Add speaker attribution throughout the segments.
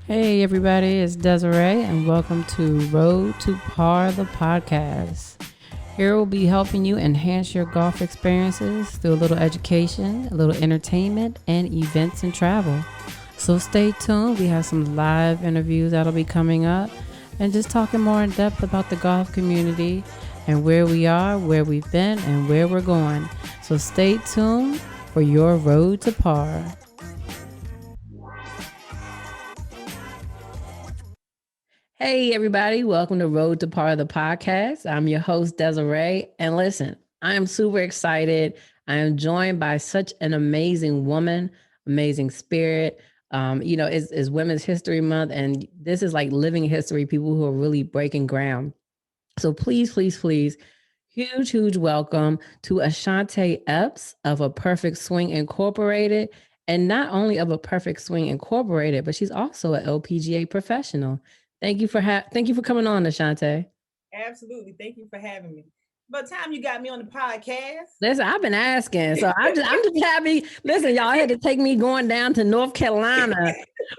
Speaker 1: Hey everybody, it's Desiree and welcome to Road2Par the Podcast. Here we'll be helping you enhance your golf experiences through a little education, a little entertainment, and events and travel. So stay tuned, we have some live interviews that'll be coming up and just talking more in depth about the golf community and where we are, where we've been, and where we're going. So stay tuned for your Road to Par. Hey, everybody, welcome to Road to Par the Podcast. I'm your host, Desiree. And listen, I am super excited. I am joined by such an amazing woman, amazing spirit. It's Women's History Month, and this is like living history, people who are really breaking ground. So please, please, please, huge welcome to Ashaunta Epps of A Perfect Swing Incorporated. And not only of A Perfect Swing Incorporated, but she's also an LPGA professional. Thank you for coming on, Ashaunta.
Speaker 2: Absolutely. Thank you for having me. About time you got me on the podcast.
Speaker 1: Listen, I've been asking, so I'm just happy. Listen, y'all had to take me going down to North Carolina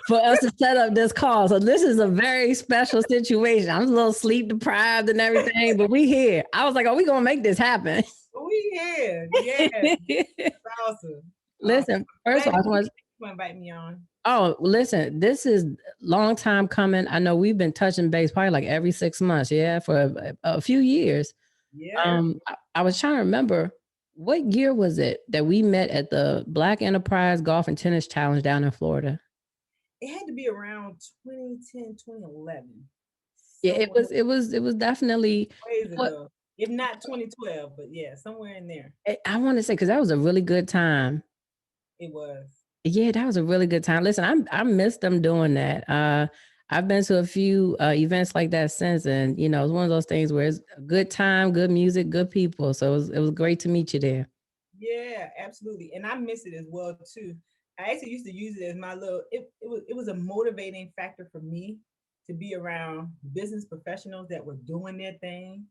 Speaker 1: for us to set up this call. So this is a very special situation. I'm a little sleep deprived and everything, but we here. I was like, "Are we gonna make this happen?"
Speaker 2: We here. Yeah. That's awesome.
Speaker 1: Listen, first of all, I want
Speaker 2: to invite me on.
Speaker 1: Oh, listen, this is long time coming. I know we've been touching base probably like every 6 months, for a few years.
Speaker 2: Yeah.
Speaker 1: I was trying to remember, what year was it that we met at the Black Enterprise Golf and Tennis Challenge down in Florida?
Speaker 2: It had to be around 2010, 2011.
Speaker 1: Yeah, it was definitely
Speaker 2: ways ago. If not 2012, but yeah, somewhere in there.
Speaker 1: I want to say, because that was a really good time.
Speaker 2: It was.
Speaker 1: Yeah, that was a really good time. Listen, I miss them doing that. I've been to a few events like that since, and it's one of those things where it's a good time, good music, good people. So it was great to meet you there.
Speaker 2: Yeah, absolutely, and I miss it as well too. I actually used to use it as my little. It was a motivating factor for me to be around business professionals that were doing their thing,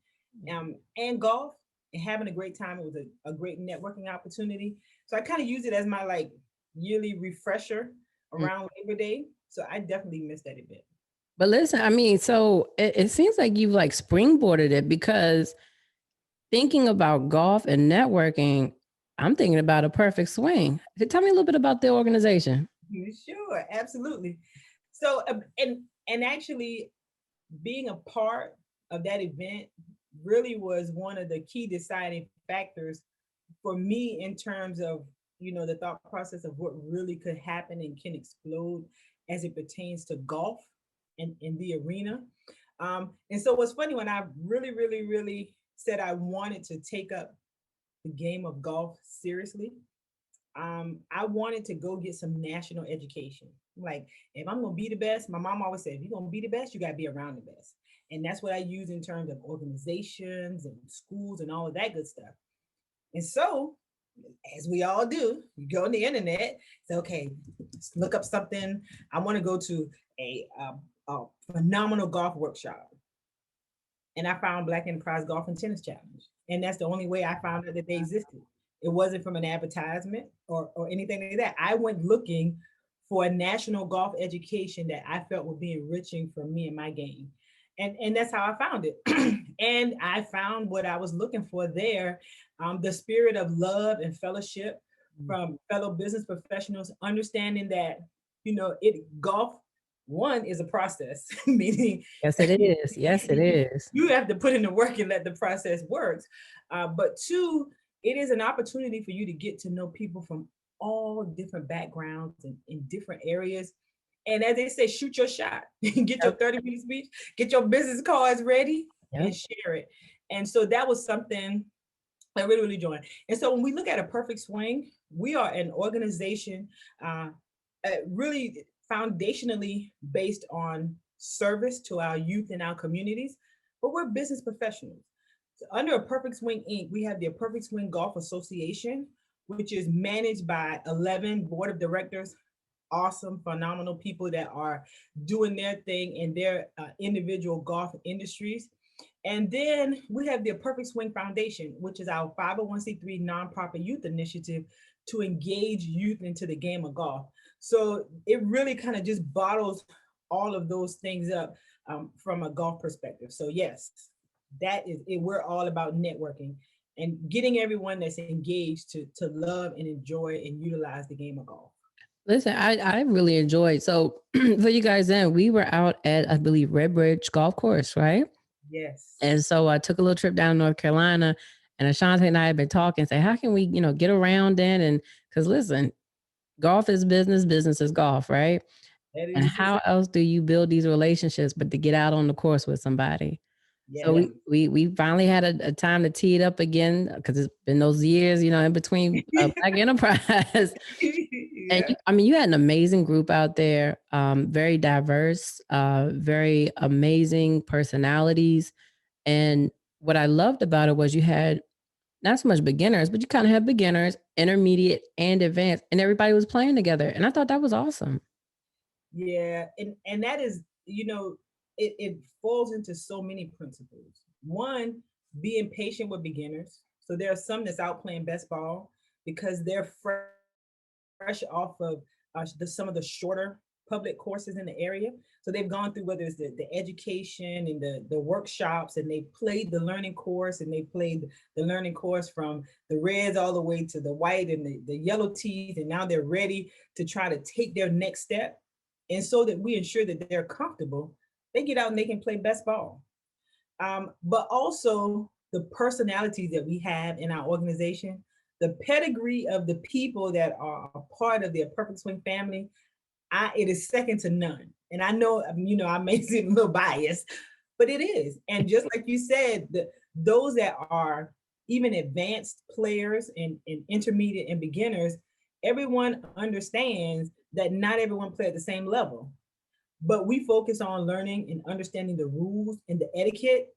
Speaker 2: and golf and having a great time. It was a great networking opportunity. So I kind of use it as my like yearly refresher around Labor Day. So I definitely missed that event.
Speaker 1: But listen, I mean, so it seems like you've like springboarded it, because thinking about golf and networking, I'm thinking about A Perfect Swing. Tell me a little bit about the organization.
Speaker 2: Sure, absolutely. So and actually being a part of that event really was one of the key deciding factors for me in terms of the thought process of what really could happen and can explode as it pertains to golf and in the arena. And so what's funny, when I really said I wanted to take up the game of golf seriously, I wanted to go get some national education. Like, if I'm gonna be the best, my mom always said, if you're gonna be the best, you gotta be around the best. And that's what I use in terms of organizations and schools and all of that good stuff. And so, as we all do, you go on the internet, say, okay, let's look up something. I want to go to a phenomenal golf workshop. And I found Black Enterprise Golf and Tennis Challenge. And that's the only way I found out that they existed. It wasn't from an advertisement or anything like that. I went looking for a national golf education that I felt would be enriching for me and my game. And that's how I found it. And I found what I was looking for there, the spirit of love and fellowship from fellow business professionals, understanding that, golf, one, is a process, meaning
Speaker 1: Yes, it is. Yes, it is.
Speaker 2: you have to put in the work and let the process work. But two, it is an opportunity for you to get to know people from all different backgrounds and in different areas. And as they say, shoot your shot. Get your 30-minute speech, get your business cards ready, and share it. And so that was something I really joined. And so when we look at A Perfect Swing, we are an organization really foundationally based on service to our youth and our communities, but we're business professionals. So under A Perfect Swing Inc., we have the A Perfect Swing Golf Association, which is managed by 11 board of directors, awesome, phenomenal people that are doing their thing in their individual golf industries. And then we have the Perfect Swing Foundation, which is our 501c3 nonprofit youth initiative to engage youth into the game of golf. So it really kind of just bottles all of those things up from a golf perspective. So yes, that is it. We're all about networking and getting everyone that's engaged to love and enjoy and utilize the game of golf.
Speaker 1: Listen, I really enjoyed. So for you guys then, we were out at, I believe, Red Bridge Golf Course, right?
Speaker 2: Yes.
Speaker 1: And so I took a little trip down to North Carolina, and Ashaunta and I had been talking, say, how can we, get around in? And because listen, golf is business, business is golf, right?
Speaker 2: That
Speaker 1: And
Speaker 2: is
Speaker 1: how else do you build these relationships but to get out on the course with somebody? So
Speaker 2: yes.
Speaker 1: we finally had a time to tee it up again because it's been those years, in between Black Enterprise. And
Speaker 2: Yeah.
Speaker 1: you had an amazing group out there, very diverse, very amazing personalities. And what I loved about it was you had not so much beginners, but you kind of had beginners, intermediate, and advanced, and everybody was playing together. And I thought that was awesome.
Speaker 2: Yeah, and that is, it falls into so many principles. One, being patient with beginners. So there are some that's out playing best ball because they're fresh off of some of the shorter public courses in the area. So they've gone through whether it's the education and the workshops, and they played the learning course, and they played the learning course from the reds all the way to the white and the yellow tees, and now they're ready to try to take their next step. And so that we ensure that they're comfortable, they get out and they can play best ball. But also the personalities that we have in our organization, the pedigree of the people that are a part of the Perfect Swing family, it is second to none. And I know, I may seem a little biased, but it is. And just like you said, those that are even advanced players and intermediate and beginners, everyone understands that not everyone play at the same level. But we focus on learning and understanding the rules and the etiquette.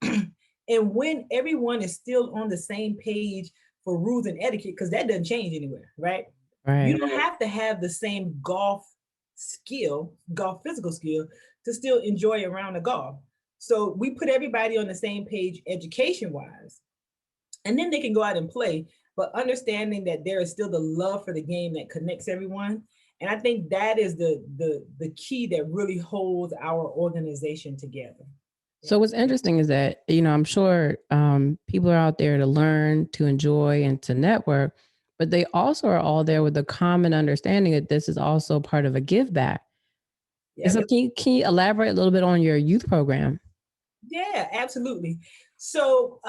Speaker 2: And when everyone is still on the same page for rules and etiquette, because that doesn't change anywhere, right? You
Speaker 1: Right.
Speaker 2: don't have to have the same golf physical skill to still enjoy a round of golf. So we put everybody on the same page education wise, and then they can go out and play, but understanding that there is still the love for the game that connects everyone. And I think that is the key that really holds our organization together.
Speaker 1: So what's interesting is that, I'm sure people are out there to learn, to enjoy, and to network, but they also are all there with the common understanding that this is also part of a give back. And
Speaker 2: Yeah.
Speaker 1: so can you elaborate a little bit on your youth program?
Speaker 2: Yeah, absolutely. So,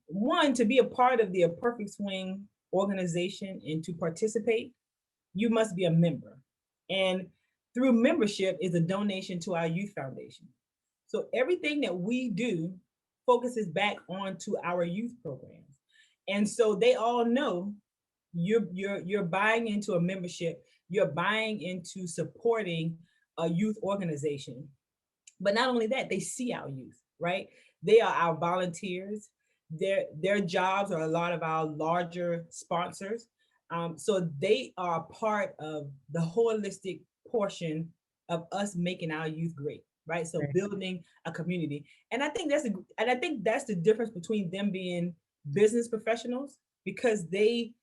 Speaker 2: one, to be a part of the Perfect Swing organization and to participate, you must be a member. And through membership is a donation to our youth foundation. So everything that we do focuses back onto our youth programs. And so they all know you're buying into a membership, you're buying into supporting a youth organization. But not only that, they see our youth, right? They are our volunteers. Their jobs are a lot of our larger sponsors. So they are part of the holistic portion of us making our youth great, right? So
Speaker 1: Right.
Speaker 2: building a community, and I think that's the difference between them being business professionals, because they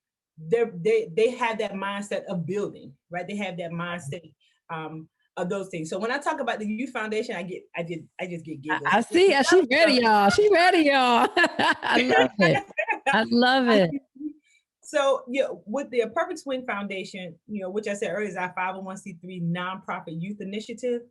Speaker 2: have that mindset of building, right? They have that mindset of those things. So when I talk about the youth foundation, I just get giggles.
Speaker 1: I see. She ready, y'all. She ready, y'all. I love it. I love it.
Speaker 2: So, with the Perfect Swing Foundation, which I said earlier is our 501c3 nonprofit youth initiative,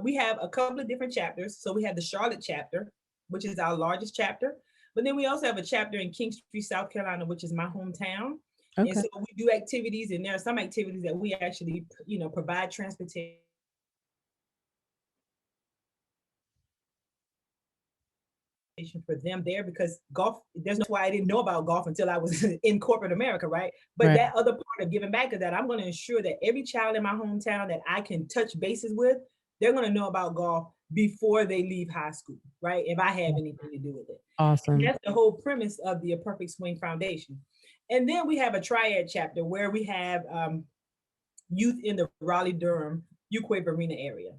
Speaker 2: we have a couple of different chapters. So we have the Charlotte chapter, which is our largest chapter. But then we also have a chapter in Kingstree, South Carolina, which is my hometown. And
Speaker 1: Okay.
Speaker 2: so we do activities, and there are some activities that we actually, provide transportation for them there, because golf, there's no why I didn't know about golf until I was in corporate America, right? But
Speaker 1: Right.
Speaker 2: that other part of giving back is that I'm going to ensure that every child in my hometown that I can touch bases with, they're going to know about golf before they leave high school, right? If I have anything to do with it. And
Speaker 1: Awesome.
Speaker 2: that's the whole premise of the Perfect Swing Foundation. And then we have a triad chapter where we have youth in the Raleigh-Durham, Uquay Arena area.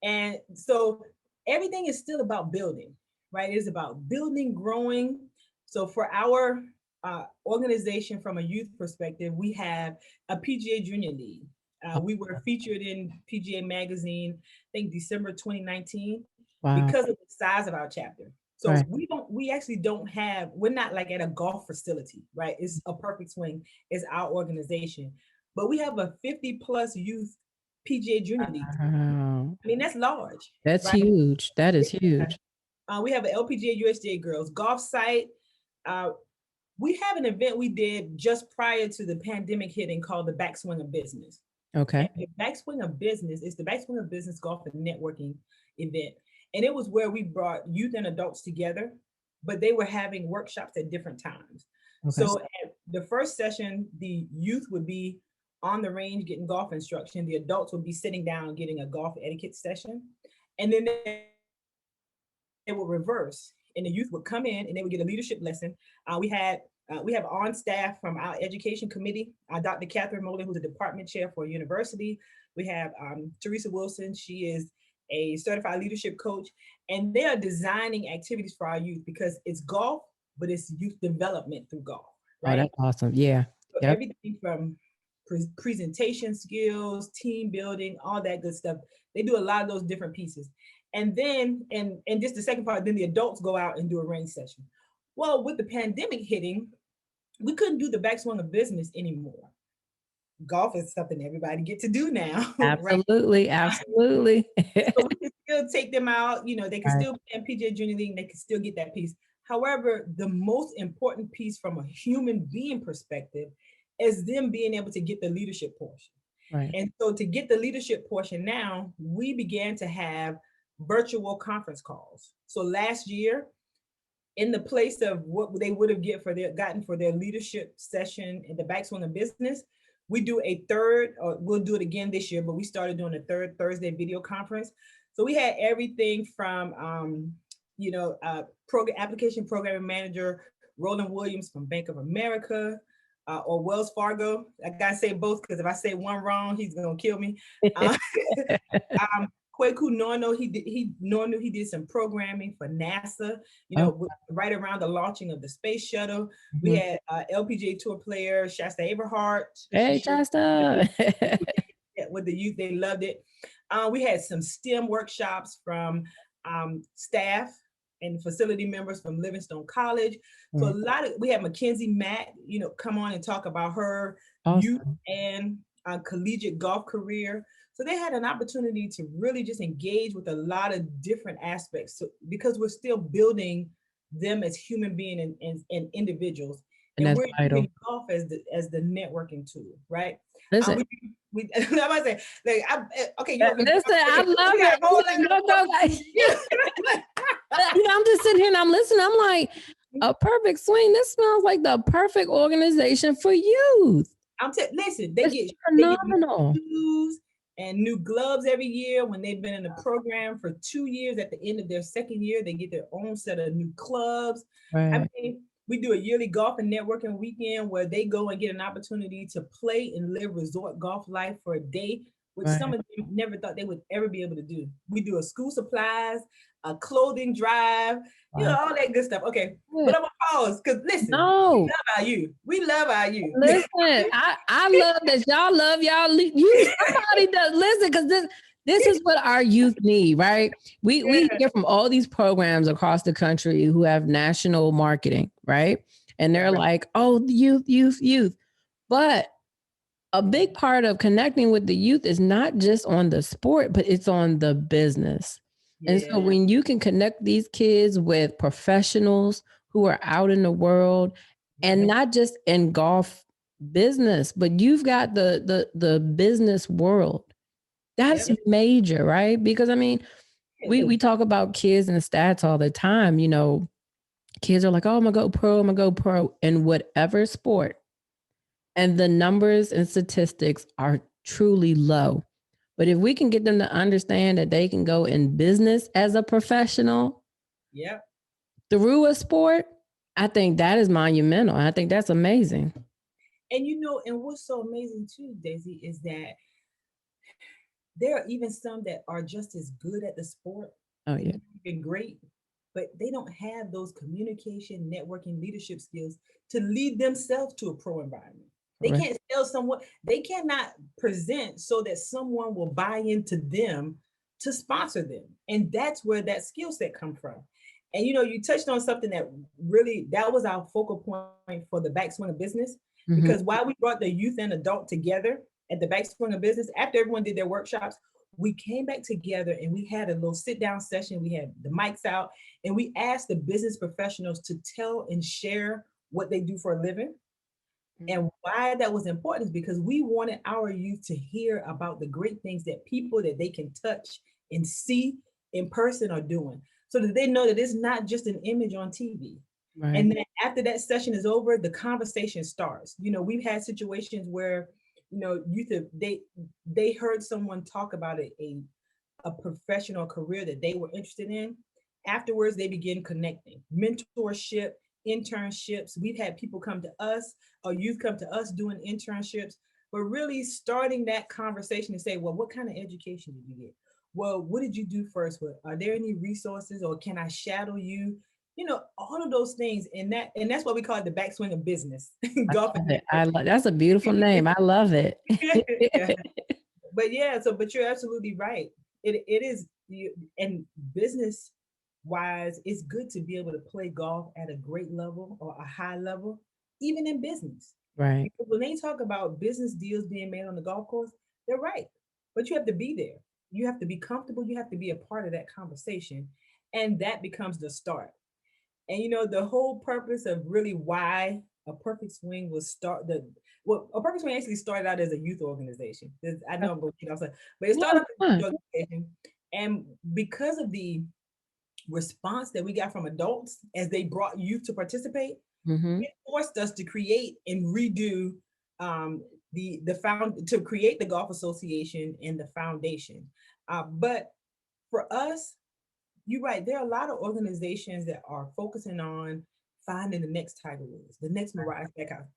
Speaker 2: And so everything is still about building, right? It is about building, growing. So for our organization from a youth perspective, we have a PGA Junior League. We were featured in PGA Magazine, I think December 2019,
Speaker 1: Wow.
Speaker 2: because of the size of our chapter. So
Speaker 1: Right.
Speaker 2: we actually don't have, we're not like at a golf facility, right? It's a Perfect Swing, is our organization. But we have a 50 plus youth PGA Junior League.
Speaker 1: Wow.
Speaker 2: I mean, that's large,
Speaker 1: That's
Speaker 2: right?
Speaker 1: huge. That is
Speaker 2: Yeah.
Speaker 1: huge.
Speaker 2: We have an LPGA USGA girls golf site. Uh, we have an event we did just prior to the pandemic hitting called the Backswing of Business.
Speaker 1: Okay.
Speaker 2: And the Backswing of Business is the Backswing of Business Golf and Networking event. And it was where we brought youth and adults together, but they were having workshops at different times.
Speaker 1: Okay.
Speaker 2: So at the first session, the youth would be on the range getting golf instruction. The adults would be sitting down getting a golf etiquette session. And then they would reverse, and the youth would come in and they would get a leadership lesson. We have on staff from our education committee, Dr. Catherine Moller, who's a department chair for a university. We have Teresa Wilson. She is a certified leadership coach, and they are designing activities for our youth because it's golf, but it's youth development through golf, right?
Speaker 1: Oh, that's awesome. Yeah.
Speaker 2: So
Speaker 1: Yep.
Speaker 2: everything from presentation skills, team building, all that good stuff. They do a lot of those different pieces. And then, and just the second part, then the adults go out and do a range session. Well, with the pandemic hitting, we couldn't do the Backswing of Business anymore. Golf is something everybody get to do now.
Speaker 1: Absolutely.
Speaker 2: Right?
Speaker 1: Absolutely.
Speaker 2: So we can still take them out, they can
Speaker 1: Right.
Speaker 2: still play in PGA Junior League, they can still get that piece. However, the most important piece from a human being perspective is them being able to get the leadership portion.
Speaker 1: Right.
Speaker 2: And so to get the leadership portion now, we began to have virtual conference calls. So last year, in the place of what they would have gotten for their leadership session in the Backswing of Business, we do a third, or we'll do it again this year, but we started doing a third Thursday video conference. So we had everything from, application programming manager, Roland Williams from Bank of America, or Wells Fargo. I gotta say both because if I say one wrong, he's gonna kill me. Kweku Nono, he did some programming for NASA, right around the launching of the space shuttle. Mm-hmm. We had LPGA Tour player Shasta Aberhart.
Speaker 1: Hey, Shasta.
Speaker 2: With the youth, they loved it. We had some STEM workshops from staff and facility members from Livingstone College. So we had Mackenzie Matt, come on and talk about her youth and collegiate golf career. So they had an opportunity to really just engage with a lot of different aspects. So, because we're still building them as human beings and individuals. And we're using golf as the networking tool, right?
Speaker 1: Listen.
Speaker 2: I'm about to say, okay.
Speaker 1: Listen, I love it. I'm just sitting here and I'm listening. I'm like, a perfect swing. This smells like the perfect organization for youth.
Speaker 2: Listen, they get
Speaker 1: phenomenal.
Speaker 2: They get new shoes and new gloves every year. When they've been in the program for 2 years, at the end of their second year, they get their own set of new clubs.
Speaker 1: Right.
Speaker 2: I mean, we do a yearly golf and networking weekend where they go and get an opportunity to play and live resort golf life for a day, which some of them never thought they would ever be able to do. We do a school supplies, a clothing drive, all that good stuff. Okay, but I'm gonna pause because listen, we love our youth. We love our youth.
Speaker 1: Listen, I love that y'all love y'all youth. Somebody does listen because this is what our youth need, right? We hear from all these programs across the country who have national marketing, right? And they're like, oh, youth. But a big part of connecting with the youth is not just on the sport, but it's on the business. Yeah. And so when you can connect these kids with professionals who are out in the world and not just in golf business, but you've got the business world. That's major, right? Because I mean, we talk about kids and stats all the time. Kids are like, oh, I'm gonna go pro in whatever sport. And the numbers and statistics are truly low. But if we can get them to understand that they can go in business as a professional through a sport, I think that is monumental. I think that's amazing.
Speaker 2: And and what's so amazing too, Daisy, is that there are even some that are just as good at the sport.
Speaker 1: Oh, yeah.
Speaker 2: Been great, but they don't have those communication, networking, leadership skills to lead themselves to a pro environment. They can't sell someone. They cannot present so that someone will buy into them to sponsor them. And that's where that skill set comes from. And you touched on something that really, that was our focal point for the Backswing of Business. Because while we brought the youth and adult together at the Backswing of Business, after everyone did their workshops, we came back together and we had a little sit down session. We had the mics out and we asked the business professionals to tell and share what they do for a living. And why that was important is because we wanted our youth to hear about the great things that people that they can touch and see in person are doing, so that they know that it's not just an image on TV. Right. And then after that session is over, the conversation starts. We've had situations where, youth, they heard someone talk about a professional career that they were interested in. Afterwards, they begin connecting, mentorship, internships. We've had people come to us, or youth come to us doing internships, but really starting that conversation to say, well, what kind of education did you get? Well, what did you do first? Are there any resources, or can I shadow you? All of those things. And that's what we call it, the Backswing of Business. Golf.
Speaker 1: That's a beautiful name. I love it.
Speaker 2: Yeah. But you're absolutely right. It is, and business wise, it's good to be able to play golf at a great level or a high level, even in business.
Speaker 1: Right.
Speaker 2: Because when they talk about business deals being made on the golf course, they're right. But you have to be there. You have to be comfortable. You have to be a part of that conversation. And that becomes the start. And the whole purpose of really why A Perfect Swing was A Perfect Swing actually started out as a youth organization. I know, but it started out as a youth organization. And because of the response that we got from adults as they brought youth to participate, it forced us to create and redo to create the Golf Association and the foundation. But for us, you're right, there are a lot of organizations that are focusing on finding the next Tiger Woods, the next Mariah Stackhouse.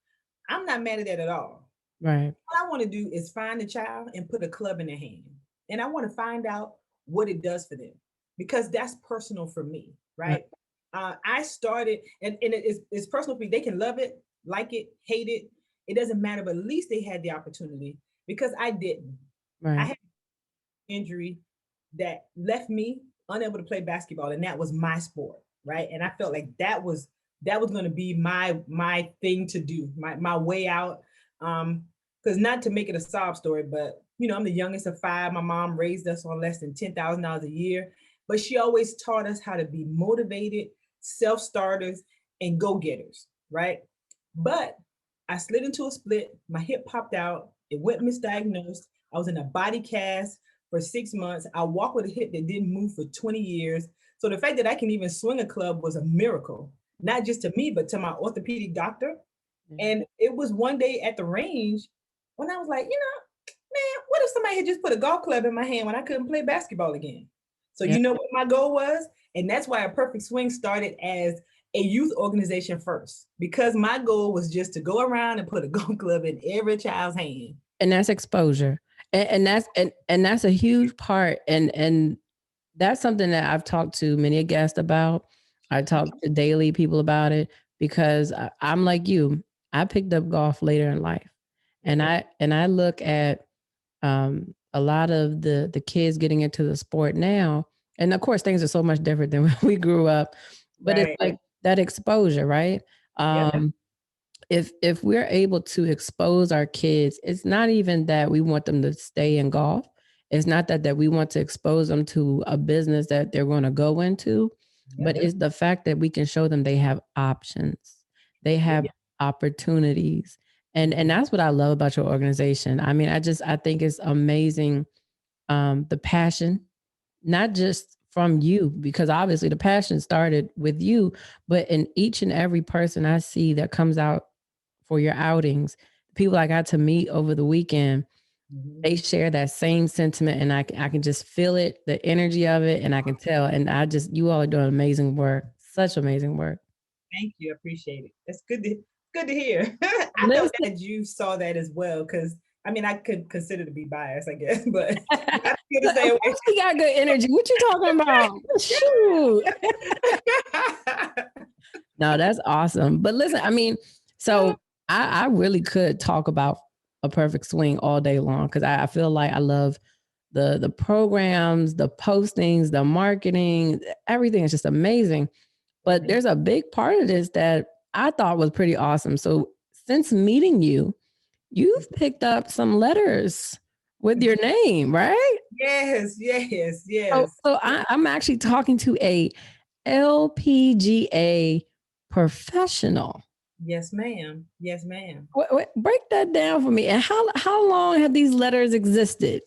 Speaker 2: I'm not mad at that at all.
Speaker 1: Right.
Speaker 2: What I want to do is find a child and put a club in their hand. And I want to find out what it does for them, because that's personal for me, right? I started, and it's personal for me. They can love it, like it, hate it. It doesn't matter, but at least they had the opportunity, because I didn't. Right. I had an injury that left me unable to play basketball, and that was my sport, right? And I felt like that was going to be my thing to do, my way out. Because not to make it a sob story, but I'm the youngest of 5. My mom raised us on less than $10,000 a year, but she always taught us how to be motivated, self-starters, and go-getters, right? But I slid into a split. My hip popped out. It went misdiagnosed. I was in a body cast for 6 months. I walked with a hip that didn't move for 20 years. So the fact that I can even swing a club was a miracle, not just to me, but to my orthopedic doctor. And it was one day at the range when I was like, man, what if somebody had just put a golf club in my hand when I couldn't play basketball again? So you know what my goal was? And that's why A Perfect Swing started as a youth organization first, because my goal was just to go around and put a golf club in every child's hand.
Speaker 1: And that's exposure. And that's a huge part. And that's something that I've talked to many guests about. I talk to daily people about it, because I'm like you. I picked up golf later in life. And I look at a lot of the kids getting into the sport now. And of course, things are so much different than when we grew up. But it's like that exposure, right? If we're able to expose our kids, it's not even that we want them to stay in golf. It's not that we want to expose them to a business that they're going to go into, but it's the fact that we can show them they have options. They have opportunities. And that's what I love about your organization. I mean, I think it's amazing. The passion, not just from you, because obviously the passion started with you, but in each and every person I see that comes out for your outings, people I got to meet over the weekend, they share that same sentiment, and I can just feel it, the energy of it, and I can tell. And you all are doing amazing work, such amazing work.
Speaker 2: Thank you, I appreciate it. That's good to hear. I know that you saw that as well, because I mean, I could consider to be biased, I guess, but I feel the same way.
Speaker 1: We got good energy. What you talking about? Shoot. No, that's awesome. But listen, I mean, so I really could talk about a perfect swing all day long because I feel like I love the programs, the postings, the marketing, everything is just amazing. But there's a big part of this that I thought was pretty awesome. So since meeting you, you've picked up some letters with your name, right?
Speaker 2: Yes, yes,
Speaker 1: So,
Speaker 2: yes.
Speaker 1: I'm actually talking to a LPGA professional.
Speaker 2: Yes, ma'am. Yes, ma'am.
Speaker 1: Break that down for me. And how long have these letters existed?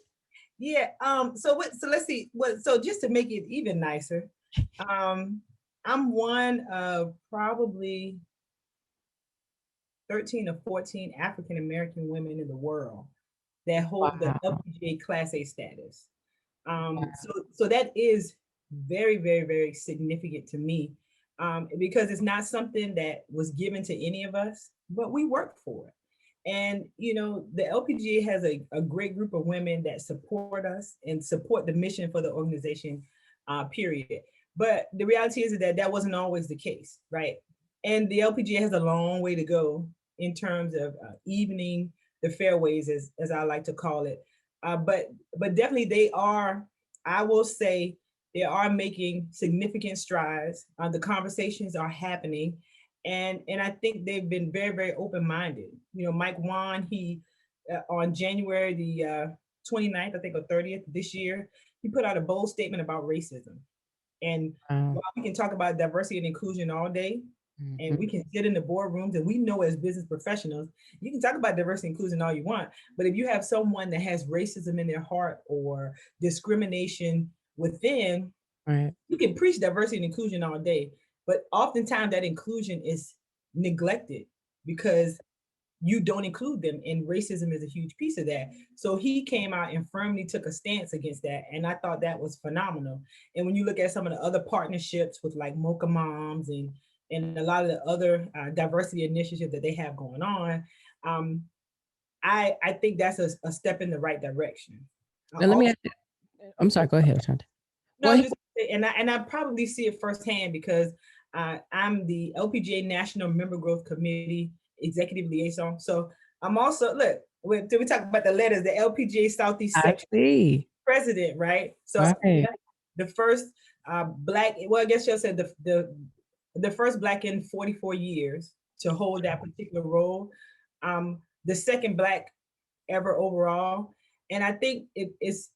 Speaker 2: Yeah. So let's see. So just to make it even nicer, I'm one of probably 13 or 14 African American women in the world that hold the
Speaker 1: Wow.
Speaker 2: LPGA Class A status. So that is very, very, very significant to me, because it's not something that was given to any of us, but we worked for it. And the LPGA has a great group of women that support us and support the mission for the organization, period. But the reality is that that wasn't always the case, right? And the LPGA has a long way to go in terms of evening the fairways, as I like to call it. But definitely they are. I will say they are making significant strides. The conversations are happening, and I think they've been very, very open minded. Mike Wan, he on January the 29th, I think, or 30th this year, he put out a bold statement about racism. And
Speaker 1: Wow.
Speaker 2: while we can talk about diversity and inclusion all day, and we can sit in the boardrooms, and we know as business professionals, you can talk about diversity and inclusion all you want, but if you have someone that has racism in their heart or discrimination within,
Speaker 1: Right.
Speaker 2: you can preach diversity and inclusion all day, but oftentimes that inclusion is neglected because you don't include them, and racism is a huge piece of that. So he came out and firmly took a stance against that, and I thought that was phenomenal. And when you look at some of the other partnerships with like Mocha Moms and a lot of the other diversity initiatives that they have going on, um, I think that's a step in the right direction.
Speaker 1: Now let me
Speaker 2: Also,
Speaker 1: ask you, I'm sorry, go ahead, Ashaunta.
Speaker 2: no,
Speaker 1: Well,
Speaker 2: just and I probably see it firsthand because I'm the LPGA National Member Growth Committee Executive Liaison. So I'm also we talk about the letters, the LPGA Southeast
Speaker 1: I
Speaker 2: Section
Speaker 1: see.
Speaker 2: President, right? So
Speaker 1: Right.
Speaker 2: the first black, well, I guess you'll say the first black in 44 years to hold that particular role. The second black ever overall. And I think it's,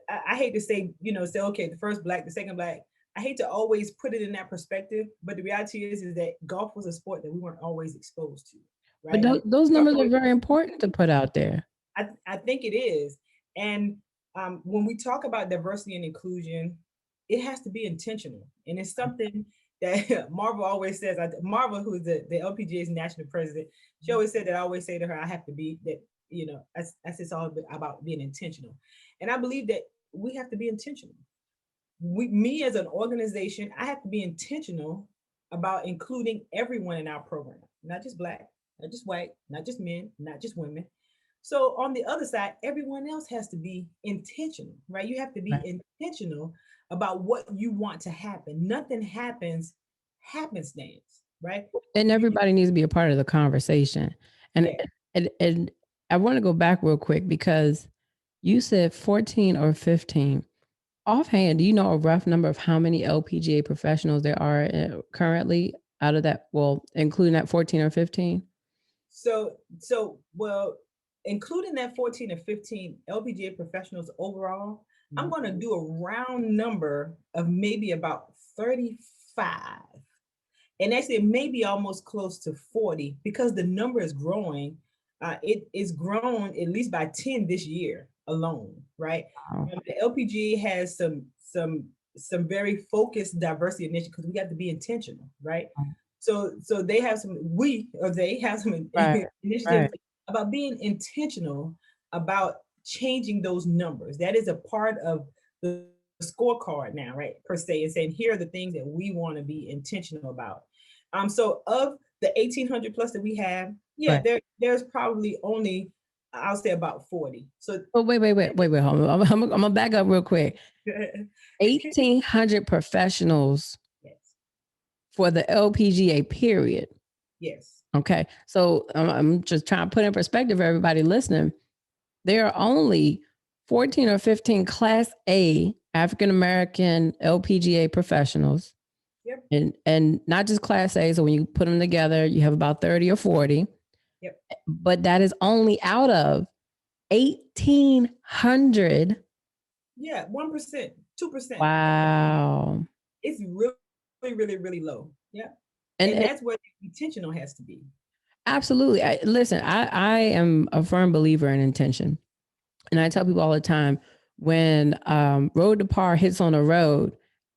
Speaker 2: I hate to say, say, okay, the first black, the second black. I hate to always put it in that perspective, but the reality is that golf was a sport that we weren't always exposed to,
Speaker 1: But
Speaker 2: right?
Speaker 1: those numbers are very important to put out there.
Speaker 2: I think it is. And when we talk about diversity and inclusion, it has to be intentional. And it's something that Marvel always says. Marvel, who is the LPGA's national president, she always said that I always say to her, I have to be that, that's it's all about being intentional. And I believe that we have to be intentional. Me as an organization, I have to be intentional about including everyone in our program, not just black, not just white, not just men, not just women. So on the other side, everyone else has to be intentional, right? You have to be
Speaker 1: Right.
Speaker 2: intentional about what you want to happen. Nothing happens happenstance, right?
Speaker 1: And everybody needs to be a part of the conversation. And
Speaker 2: Yeah.
Speaker 1: and I want to go back real quick because you said 14 or 15. Offhand, do you know a rough number of how many LPGA professionals there are currently out of that? Well, including that 14 or 15?
Speaker 2: Well, including that 14 or 15 LPGA professionals overall, I'm going to do a round number of maybe about 35. And actually, it may be almost close to 40 because the number is growing. It is grown at least by 10 this year alone, right?
Speaker 1: Wow.
Speaker 2: The LPGA has some very focused diversity initiatives because we have to be intentional, right? So they have some
Speaker 1: Right.
Speaker 2: initiatives
Speaker 1: Right.
Speaker 2: about being intentional about changing those numbers. That is a part of the scorecard now, right? Per se, and saying here are the things that we want to be intentional about. So of the 1,800 plus that we have, yeah,
Speaker 1: Right.
Speaker 2: there's probably only, I'll say, about 40. So
Speaker 1: Oh, wait. Hold on. I'm gonna back up real quick. 1,800 professionals
Speaker 2: yes,
Speaker 1: for the LPGA period.
Speaker 2: Yes.
Speaker 1: Okay. So I'm just trying to put in perspective for everybody listening. There are only 14 or 15 Class A African-American LPGA professionals.
Speaker 2: Yep.
Speaker 1: And not just Class A. So when you put them together, you have about 30 or 40.
Speaker 2: Yep.
Speaker 1: But that is only out of 1,800.
Speaker 2: Yeah, 1%, 2%.
Speaker 1: Wow.
Speaker 2: It's really, really, really low. Yeah.
Speaker 1: And
Speaker 2: that's what intentional has to be.
Speaker 1: Absolutely. Listen, I am a firm believer in intention. And I tell people all the time, when Road2Par hits on a road,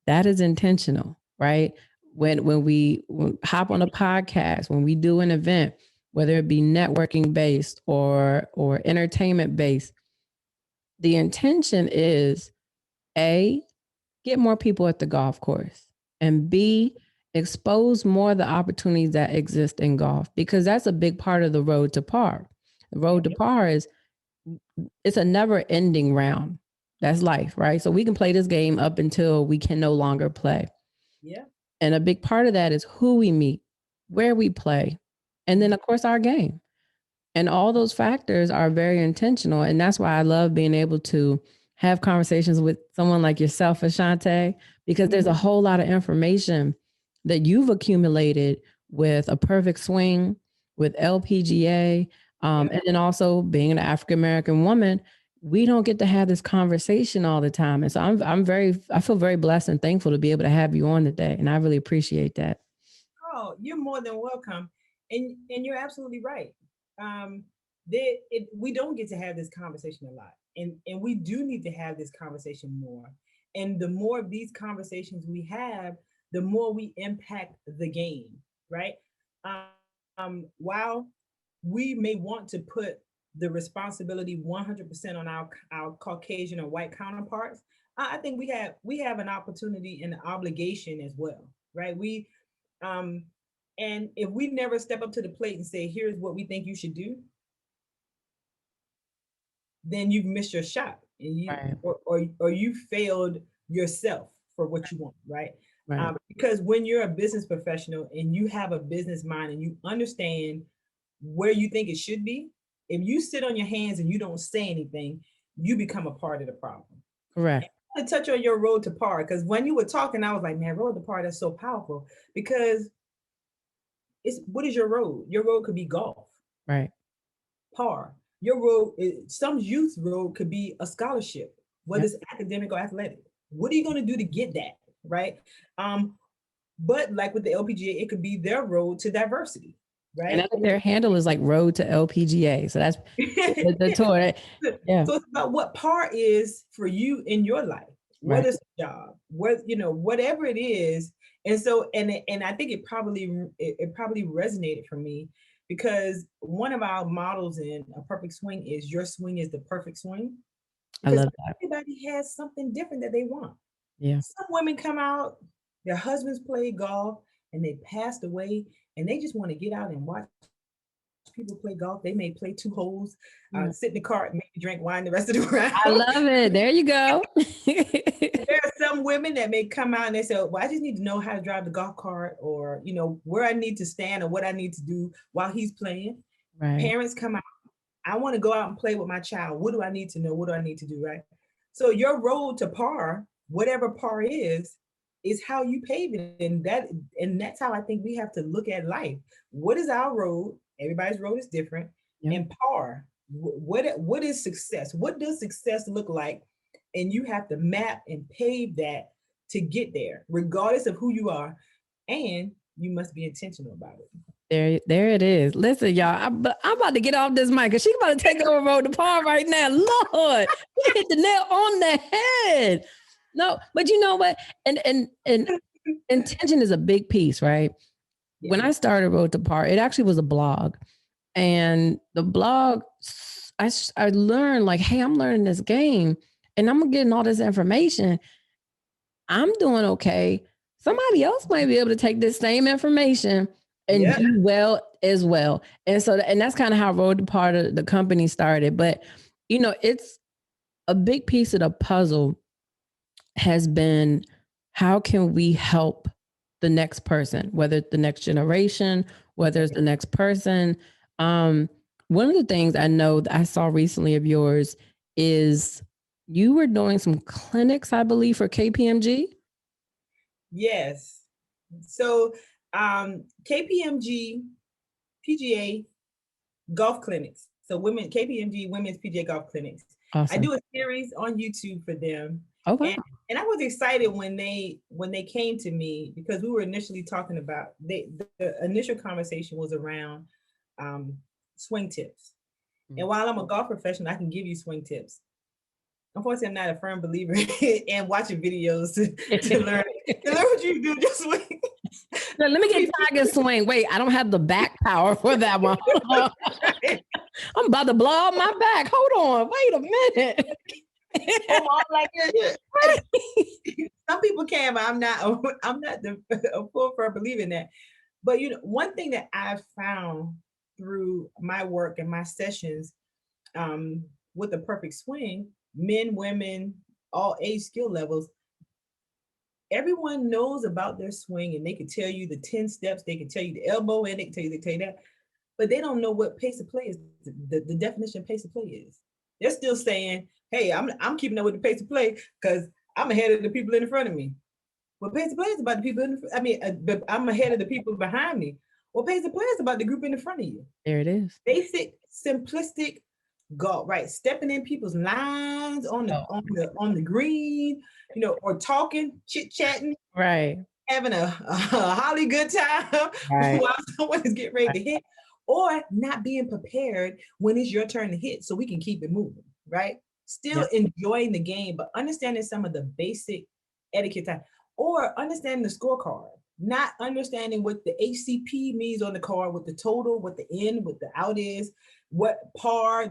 Speaker 1: that is intentional, right? When we hop on a podcast, when we do an event, whether it be networking based or entertainment based, the intention is A, get more people at the golf course, and B, expose more of the opportunities that exist in golf, because that's a big part of the road to par. The road to par is, it's a never ending round. That's life, right? So we can play this game up until we can no longer play.
Speaker 2: Yeah.
Speaker 1: And a big part of that is who we meet, where we play, and then of course our game. And all those factors are very intentional. And that's why I love being able to have conversations with someone like yourself, Ashaunta, because there's a whole lot of information that you've accumulated with a perfect swing, with LPGA, and then also being an African-American woman. We don't get to have this conversation all the time. And so I feel very blessed and thankful to be able to have you on today. And I really appreciate that.
Speaker 2: Oh, you're more than welcome. And you're absolutely right. We don't get to have this conversation a lot. And we do need to have this conversation more. And the more of these conversations we have, the more we impact the game, right? While we may want to put the responsibility 100% on our Caucasian or white counterparts, I think we have an opportunity and an obligation as well, right? And if we never step up to the plate and say, here's what we think you should do, then you've missed your shot, and or you failed yourself for what you want, right? Because when you're a business professional and you have a business mind and you understand where you think it should be, if you sit on your hands and you don't say anything, you become a part of the problem.
Speaker 1: Correct.
Speaker 2: To touch on your road to par, because when you were talking, I was like, man, road to par, that's so powerful, because what is your road? Your road could be golf.
Speaker 1: Right.
Speaker 2: Par. Your road, some youth road could be a scholarship, whether it's academic or athletic. What are you going to do to get that? Right. But like with the LPGA, it could be their road to diversity. Right.
Speaker 1: And I think their handle is like Road to LPGA. So that's the tour. Yeah.
Speaker 2: So it's about what par is for you in your life. What is the job? Whatever it is. And so, and I think it probably resonated for me, because one of our models in A Perfect Swing is your swing is the perfect swing.
Speaker 1: I love that.
Speaker 2: Everybody has something different that they want.
Speaker 1: Yeah.
Speaker 2: Some women come out, their husbands played golf and they passed away, and they just want to get out and watch people play golf. They may play 2 holes, sit in the car and maybe drink wine the rest of the round.
Speaker 1: I love it. There you go.
Speaker 2: There are some women that may come out and they say, well, I just need to know how to drive the golf cart, or, where I need to stand or what I need to do while he's playing. Right. Parents come out, I want to go out and play with my child. What do I need to know? What do I need to do? Right. So your road to par, whatever par is how you pave it. And that's how I think we have to look at life. What is our road? Everybody's road is different. Yep. And par, what is success? What does success look like? And you have to map and pave that to get there, regardless of who you are. And you must be intentional about it.
Speaker 1: There it is. Listen, y'all, I'm about to get off this mic because she's about to take over Road to Par right now. Lord, you hit the nail on the head. No, but you know what? And intention is a big piece, right? Yeah. When I started Road to Par, it actually was a blog. And the blog, I learned like, hey, I'm learning this game and I'm getting all this information. I'm doing okay. Somebody else might be able to take this same information and do well as well. And so, and that's kind of how Road to Par, the company started. But, it's a big piece of the puzzle has been, how can we help the next person, whether it's the next generation, whether it's the next person. One of the things I know that I saw recently of yours is you were doing some clinics, I believe, for KPMG.
Speaker 2: Yes. So KPMG PGA golf clinics. So KPMG women's PGA golf clinics.
Speaker 1: Awesome.
Speaker 2: I do a series on YouTube for them.
Speaker 1: Oh, wow.
Speaker 2: And I was excited when they came to me, because we were initially talking about the initial conversation was around swing tips. And while I'm a golf professional, I can give you swing tips. Unfortunately, I'm not a firm believer in watching videos to learn what you do. Just swing.
Speaker 1: So let me get Tiger swing. Wait, I don't have the back power for that one. I'm about to blow out my back. Hold on. Wait a minute.
Speaker 2: Some people can, but I'm not a full firm believer in that. But one thing that I've found through my work and my sessions with the perfect swing, men, women, all age skill levels, everyone knows about their swing, and they can tell you the 10 steps, they can tell you the elbow in, they can tell you that, but they don't know what pace of play is, the definition of pace of play is. They're still saying, hey, I'm keeping up with the pace of play because I'm ahead of the people in front of me. Well, pace of play is about the people I'm ahead of the people behind me. Well, pace of play is about the group in front of you.
Speaker 1: There it is.
Speaker 2: Basic, simplistic golf, right? Stepping in people's lines on the green, or talking, chit-chatting,
Speaker 1: right?
Speaker 2: Having a holly good time, right, while someone is getting ready to hit, or not being prepared when it's your turn to hit, so we can keep it moving, right? Still enjoying the game, but understanding some of the basic etiquette time, or understanding the scorecard, not understanding what the HCP means on the card, what the total, what the in, what the out is, what par, a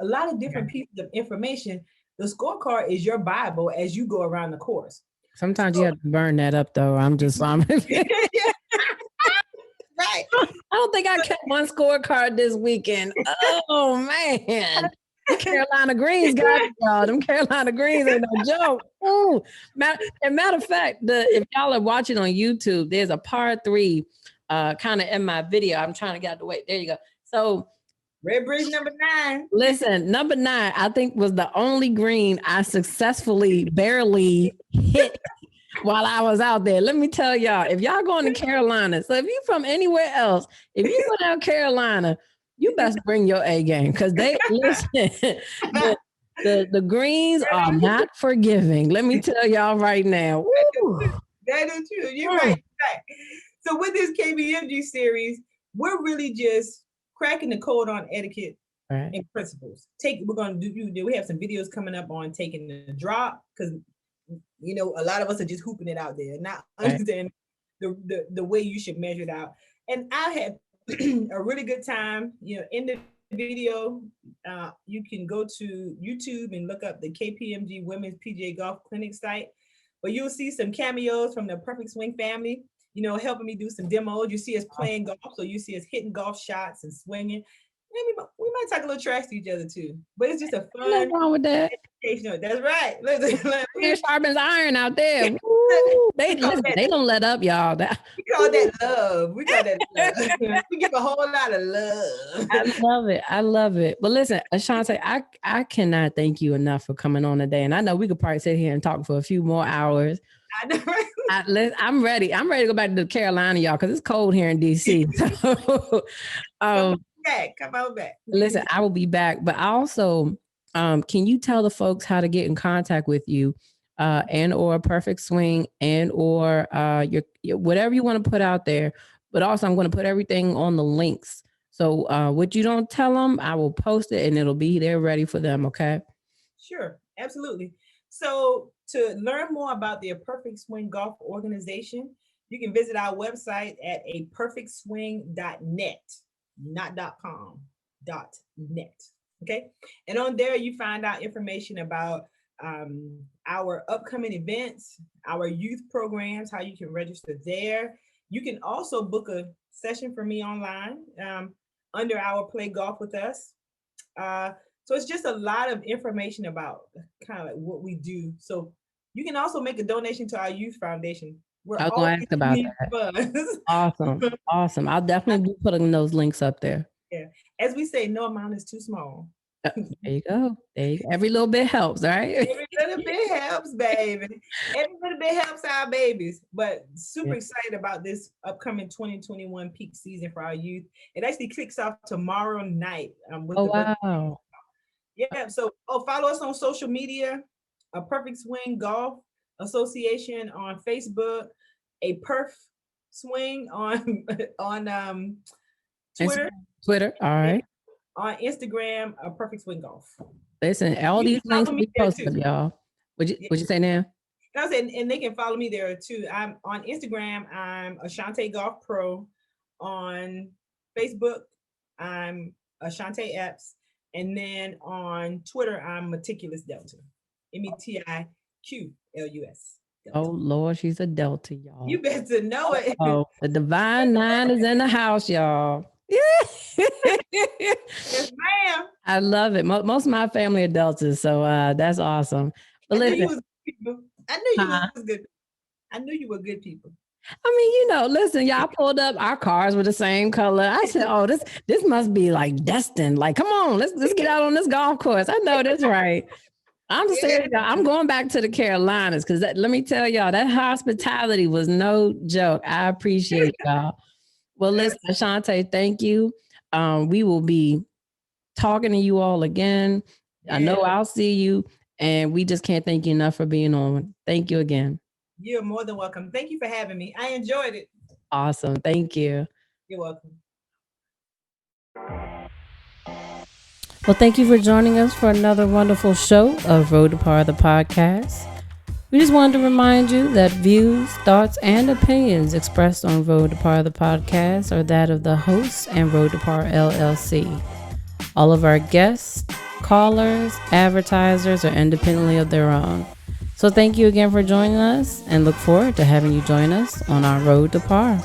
Speaker 2: lot of different pieces of information. The scorecard is your Bible as you go around the course.
Speaker 1: Sometimes you have to burn that up, though. Right. I don't think I kept one scorecard this weekend. Oh, man. The Carolina Greens got it, y'all. Them Carolina Greens ain't no joke. Ooh. Matter of fact, if y'all are watching on YouTube, there's a par 3 kind of in my video. I'm trying to get out the way. There you go. So
Speaker 2: Red Bridge number 9.
Speaker 1: Listen, number 9, I think, was the only green I successfully barely hit while I was out there. Let me tell y'all, if y'all going to Carolina, so if you from anywhere else, if you go down Carolina, you best bring your A game, because they listen. The greens are not forgiving. Let me tell y'all right now.
Speaker 2: That is true. You're right. So with this KPMG series, we're really just cracking the code on etiquette and principles. We're going to do. We have some videos coming up on taking the drop, because a lot of us are just hooping it out there, not understanding the way you should measure it out. And I had a really good time. In the video, you can go to YouTube and look up the KPMG Women's PGA Golf Clinic site, but you'll see some cameos from the Perfect Swing family, helping me do some demos. You see us playing golf, so you see us hitting golf shots and swinging. Maybe we might talk a little trash to each other too, but it's just a fun.
Speaker 1: Nothing wrong with that.
Speaker 2: That's right.
Speaker 1: Iron sharpens iron out there. They don't let up, y'all.
Speaker 2: We call that love. We give a whole lot of love.
Speaker 1: I love it. But listen, Ashaunta, I cannot thank you enough for coming on today. And I know we could probably sit here and talk for a few more hours.
Speaker 2: I know, right?
Speaker 1: I'm ready. I'm ready to go back to Carolina, y'all, because it's cold here in DC.
Speaker 2: Come on back.
Speaker 1: Listen, I will be back. But also, can you tell the folks how to get in contact with you, and or Perfect Swing, and or your whatever you want to put out there? But also, I'm going to put everything on the links. So what you don't tell them, I will post it, and it'll be there ready for them. Okay.
Speaker 2: Sure, absolutely. So to learn more about the Perfect Swing Golf Organization, you can visit our website at aperfectswing.net. not .com, .net. Okay. And on there, you find out information about our upcoming events, our youth programs, how you can register there. You can also book a session for me online under our Play Golf with Us. So it's just a lot of information about kind of like what we do. So you can also make a donation to our youth foundation. We're
Speaker 1: I was
Speaker 2: always
Speaker 1: going to ask about
Speaker 2: need
Speaker 1: that.
Speaker 2: funds.
Speaker 1: Awesome. I'll definitely be putting those links up there.
Speaker 2: Yeah. As we say, no amount is too small.
Speaker 1: There you go. Every little bit helps, right?
Speaker 2: Every little bit helps, baby. Every little bit helps our babies. But super excited about this upcoming 2021 peak season for our youth. It actually kicks off tomorrow night.
Speaker 1: Wow.
Speaker 2: Yeah. So, follow us on social media. A Perfect Swing Golf Association on Facebook. A Perf Swing on Twitter.
Speaker 1: Twitter. All right.
Speaker 2: On Instagram, A Perfect Swing Golf.
Speaker 1: Listen, all these links will be posted, y'all. Would you say now?
Speaker 2: I said, and they can follow me there too. I'm on Instagram. I'm Ashaunta Golf Pro. On Facebook, I'm Ashaunta Epps. And then on Twitter, I'm Meticulous Delta. METIQLUS.
Speaker 1: Oh Lord, she's a Delta, y'all.
Speaker 2: You better know it.
Speaker 1: Oh, the Divine Nine is in the house, y'all.
Speaker 2: Yes, ma'am.
Speaker 1: I love it. Most of my family are Deltas, so that's awesome.
Speaker 2: But I knew you was good. I knew you were good people.
Speaker 1: I mean, listen, y'all pulled up. Our cars were the same color. I said, "Oh, this must be like destined. Like, come on, let's get out on this golf course." I know that's right. I'm serious. I'm going back to the Carolinas because let me tell y'all, that hospitality was no joke. I appreciate y'all. Well, listen, Ashaunta, thank you. We will be talking to you all again. I know I'll see you, and we just can't thank you enough for being on. Thank you again.
Speaker 2: You're more than welcome. Thank you for having me. I enjoyed it.
Speaker 1: Awesome. Thank you.
Speaker 2: You're welcome.
Speaker 1: Well, thank you for joining us for another wonderful show of Road2Par the Podcast. We just wanted to remind you that views, thoughts, and opinions expressed on Road2Par the Podcast are that of the hosts and Road2Par LLC. All of our guests, callers, advertisers are independently of their own. So thank you again for joining us and look forward to having you join us on our Road to Par.